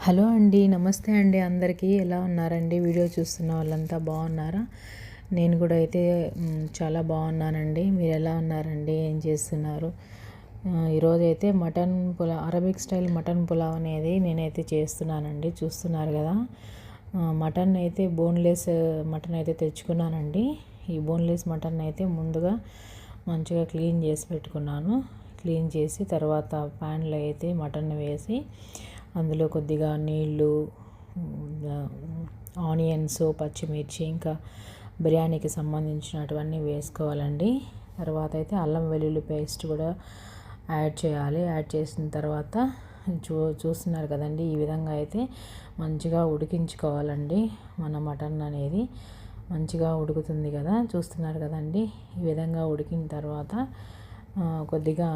Hello అండి, నమస్తే అండి. అందరికీ ఎలా ఉన్నారండి? వీడియో చూస్తున్న వాళ్ళంతా బాగున్నారా? నేను కూడా అయితే చాలా బాగున్నానండి. మీరు ఎలా ఉన్నారండి? ఏం చేస్తున్నారు? ఈరోజైతే అరబిక్ స్టైల్ మటన్ పులావ్ అనేది నేనైతే చేస్తున్నానండి. చూస్తున్నారు కదా, మటన్ అయితే బోన్లెస్ మటన్ అయితే తెచ్చుకున్నానండి. ఈ బోన్లెస్ మటన్ అయితే ముందుగా మంచిగా క్లీన్ చేసి పెట్టుకున్నాను. క్లీన్ చేసి తర్వాత ప్యాన్లో అయితే మటన్ వేసి అందులో కొద్దిగా నీళ్ళు, ఆనియన్స్, పచ్చిమిర్చి, ఇంకా బిర్యానీకి సంబంధించినటువన్నీ వేసుకోవాలండి. తర్వాత అయితే అల్లం వెల్లుల్లి పేస్ట్ కూడా యాడ్ చేయాలి. యాడ్ చేసిన తర్వాత చూస్తున్నారు కదండి, ఈ విధంగా అయితే మంచిగా ఉడికించుకోవాలండి. మన మటన్ అనేది మంచిగా ఉడుకుతుంది కదా, చూస్తున్నారు కదండి. ఈ విధంగా ఉడికిన తర్వాత కొద్దిగా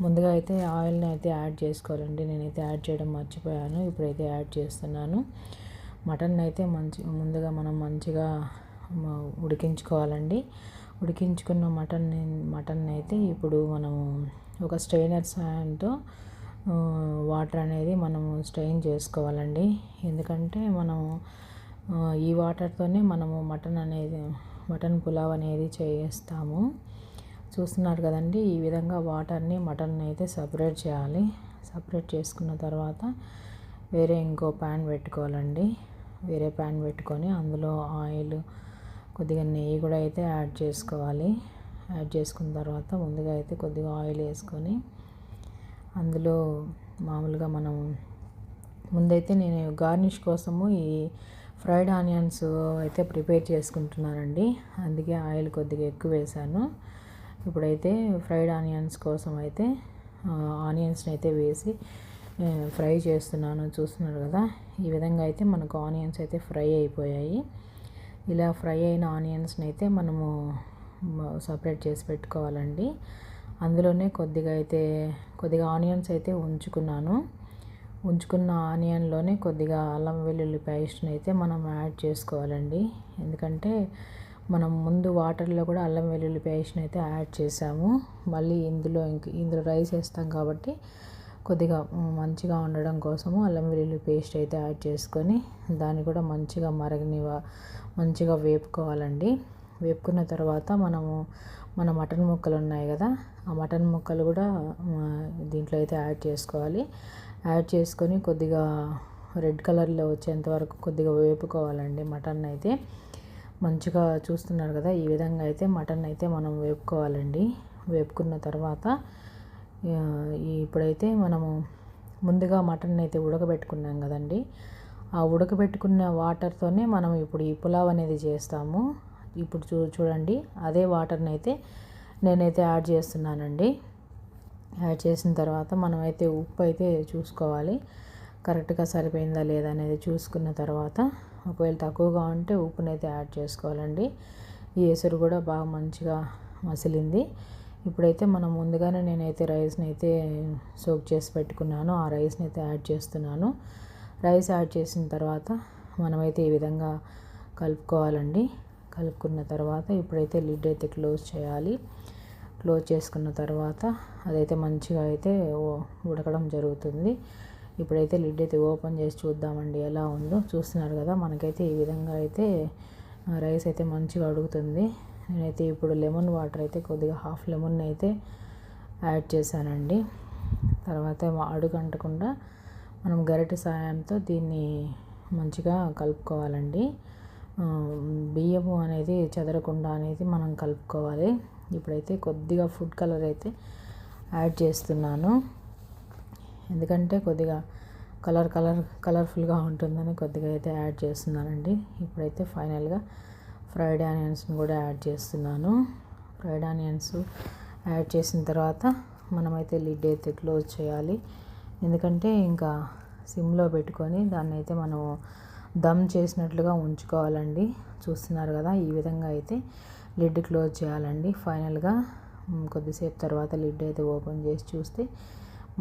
ముందుగా అయితే ఆయిల్ని అయితే యాడ్ చేసుకోవాలండి. నేనైతే యాడ్ చేయడం మర్చిపోయాను, ఇప్పుడైతే యాడ్ చేస్తున్నాను. మటన్ అయితే ముందుగా మనం మంచిగా ఉడికించుకోవాలండి. ఉడికించుకున్న మటన్ అయితే ఇప్పుడు మనము ఒక స్ట్రైనర్ సాయంతో వాటర్ అనేది మనము స్ట్రెయిన్ చేసుకోవాలండి. ఎందుకంటే మనము ఈ వాటర్తోనే మనము మటన్ పులావ్ అనేది చేస్తాము. చూస్తున్నారు కదండి, ఈ విధంగా మటన్ అయితే సపరేట్ చేయాలి. సపరేట్ చేసుకున్న తర్వాత వేరే ఇంకో ప్యాన్ పెట్టుకోవాలండి. వేరే ప్యాన్ పెట్టుకొని అందులో ఆయిల్, కొద్దిగా నెయ్యి కూడా అయితే యాడ్ చేసుకోవాలి. యాడ్ చేసుకున్న తర్వాత ముందుగా అయితే కొద్దిగా ఆయిల్ వేసుకొని అందులో మామూలుగా ముందైతే నేను గార్నిష్ కోసము ఈ ఫ్రైడ్ ఆనియన్స్ అయితే ప్రిపేర్ చేసుకుంటున్నానండి. అందుకే ఆయిల్ కొద్దిగా ఎక్కువ వేసాను. ఇప్పుడైతే ఫ్రైడ్ ఆనియన్స్ కోసం అయితే ఆనియన్స్ని అయితే వేసి ఫ్రై చేస్తున్నాను. చూస్తున్నారు కదా, ఈ విధంగా అయితే మనకు ఆనియన్స్ అయితే ఫ్రై అయిపోయాయి. ఇలా ఫ్రై అయిన ఆనియన్స్ని అయితే మనము సపరేట్ చేసి పెట్టుకోవాలండి. అందులోనే కొద్దిగా ఆనియన్స్ అయితే ఉంచుకున్న ఆనియన్లోనే కొద్దిగా అల్లం వెల్లుల్లి పేస్ట్ని అయితే మనం యాడ్ చేసుకోవాలండి. ఎందుకంటే మనం ముందు వాటర్లో కూడా అల్లం వెల్లుల్లి పేస్ట్ని అయితే యాడ్ చేసాము. మళ్ళీ ఇందులో రైస్ వేస్తాం కాబట్టి కొద్దిగా మంచిగా ఉండడం కోసము అల్లం వెల్లుల్లి పేస్ట్ అయితే యాడ్ చేసుకొని దాన్ని కూడా మంచిగా మంచిగా వేపుకోవాలండి. వేపుకున్న తర్వాత మన మటన్ ముక్కలు ఉన్నాయి కదా, ఆ మటన్ ముక్కలు కూడా దీంట్లో అయితే యాడ్ చేసుకోవాలి. యాడ్ చేసుకొని కొద్దిగా రెడ్ కలర్లో వచ్చేంత వరకు కొద్దిగా వేపుకోవాలండి. మటన్ అయితే మంచిగా చూస్తున్నారు కదా, ఈ విధంగా అయితే మటన్ అయితే మనం వేపుకోవాలండి. వేపుకున్న తర్వాత ఇప్పుడైతే మనము ముందుగా మటన్ అయితే ఉడకబెట్టుకున్నాం కదండి, ఆ ఉడకబెట్టుకున్న వాటర్తోనే మనం ఇప్పుడు ఈ పులావ్ అనేది చేస్తాము. ఇప్పుడు చూడండి, అదే వాటర్ని అయితే నేనైతే యాడ్ చేస్తున్నానండి. యాడ్ చేసిన తర్వాత మనమైతే ఉప్పు అయితే చూసుకోవాలి, కరెక్ట్గా సరిపోయిందా లేదా అనేది చూసుకున్న తర్వాత ఒకవేళ తక్కువగా ఉంటే ఉప్పునైతే యాడ్ చేసుకోవాలండి. ఈ ఎసురు కూడా బాగా మంచిగా మసిలింది. ఇప్పుడైతే మనం ముందుగానే నేనైతే రైస్ని అయితే సోక్ చేసి పెట్టుకున్నాను. ఆ రైస్ని అయితే యాడ్ చేస్తున్నాను. రైస్ యాడ్ చేసిన తర్వాత మనమైతే ఈ విధంగా కలుపుకోవాలండి. కలుపుకున్న తర్వాత ఇప్పుడైతే లిడ్ అయితే క్లోజ్ చేయాలి. క్లోజ్ చేసుకున్న తర్వాత అదైతే మంచిగా అయితే ఉడకడం జరుగుతుంది. ఇప్పుడైతే లిడ్ అయితే ఓపెన్ చేసి చూద్దామండి ఎలా ఉందో. చూస్తున్నారు కదా, మనకైతే ఈ విధంగా అయితే రైస్ అయితే మంచిగా ఉడుకుతుంది. నేనైతే ఇప్పుడు లెమన్ వాటర్ అయితే కొద్దిగా హాఫ్ లెమన్ అయితే యాడ్ చేశానండి. తర్వాత అడుగు అంటకుండా మనం గరిటె సాయంతో దీన్ని మంచిగా కలుపుకోవాలండి. బియ్యము అనేది చెదరకుండా అనేది మనం కలుపుకోవాలి. ఇప్పుడైతే కొద్దిగా ఫుడ్ కలర్ అయితే యాడ్ చేస్తున్నాను. ఎందుకంటే కొద్దిగా కలర్ఫుల్గా ఉంటుందని కొద్దిగా అయితే యాడ్ చేస్తున్నానండి. ఇప్పుడైతే ఫైనల్గా ఫ్రైడ్ ఆనియన్స్ని కూడా యాడ్ చేస్తున్నాను. ఫ్రైడ్ ఆనియన్స్ యాడ్ చేసిన తర్వాత మనమైతే లిడ్ అయితే క్లోజ్ చేయాలి. ఎందుకంటే ఇంకా సిమ్లో పెట్టుకొని దాన్ని అయితే మనము దమ్ చేసినట్లుగా ఉంచుకోవాలండి. చూస్తున్నారు కదా, ఈ విధంగా అయితే లిడ్ క్లోజ్ చేయాలండి. ఫైనల్గా కొద్దిసేపు తర్వాత లిడ్ అయితే ఓపెన్ చేసి చూస్తే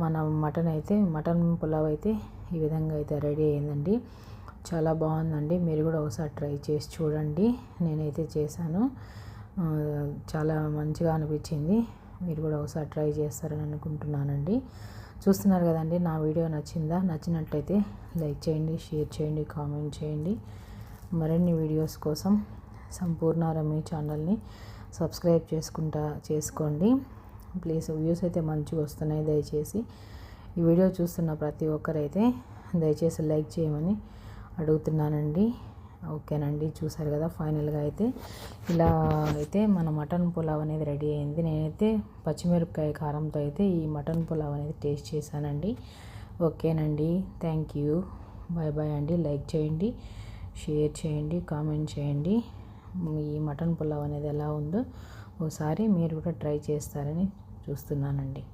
మన మటన్ పులావ్ అయితే ఈ విధంగా అయితే రెడీ అయిందండి. చాలా బాగుందండి. మీరు కూడా ఒకసారి ట్రై చేసి చూడండి. నేనైతే చేశాను, చాలా మంచిగా అనిపించింది. మీరు కూడా ఒకసారి ట్రై చేస్తారని అనుకుంటున్నానండి. చూస్తున్నారు కదండి, నా వీడియో నచ్చిందా? నచ్చినట్లయితే లైక్ చేయండి, షేర్ చేయండి, కామెంట్ చేయండి. మరిన్ని వీడియోస్ కోసం సంపూర్ణ రమ్య ఛానల్ని సబ్స్క్రైబ్ చేసుకోండి ప్లీజ్. వ్యూస్ అయితే మంచిగా వస్తున్నాయి. దయచేసి ఈ వీడియో చూస్తున్న ప్రతి ఒక్కరైతే దయచేసి లైక్ చేయమని అడుగుతున్నానండి. ఓకేనండి, చూసారు కదా ఫైనల్గా అయితే ఇలా అయితే మన మటన్ పులావ్ అనేది రెడీ అయింది. నేనైతే పచ్చిమిరపకాయ కారంతో అయితే ఈ మటన్ పులావ్ అనేది టేస్ట్ చేశానండి. ఓకేనండి, థ్యాంక్ యూ, బాయ్ బాయ్ అండి. లైక్ చేయండి, షేర్ చేయండి, కామెంట్ చేయండి. ఈ మటన్ పులావ్ అనేది ఎలా ఉందో ఒకసారి మీరు కూడా ట్రై చేస్తారని చూస్తున్నానండి.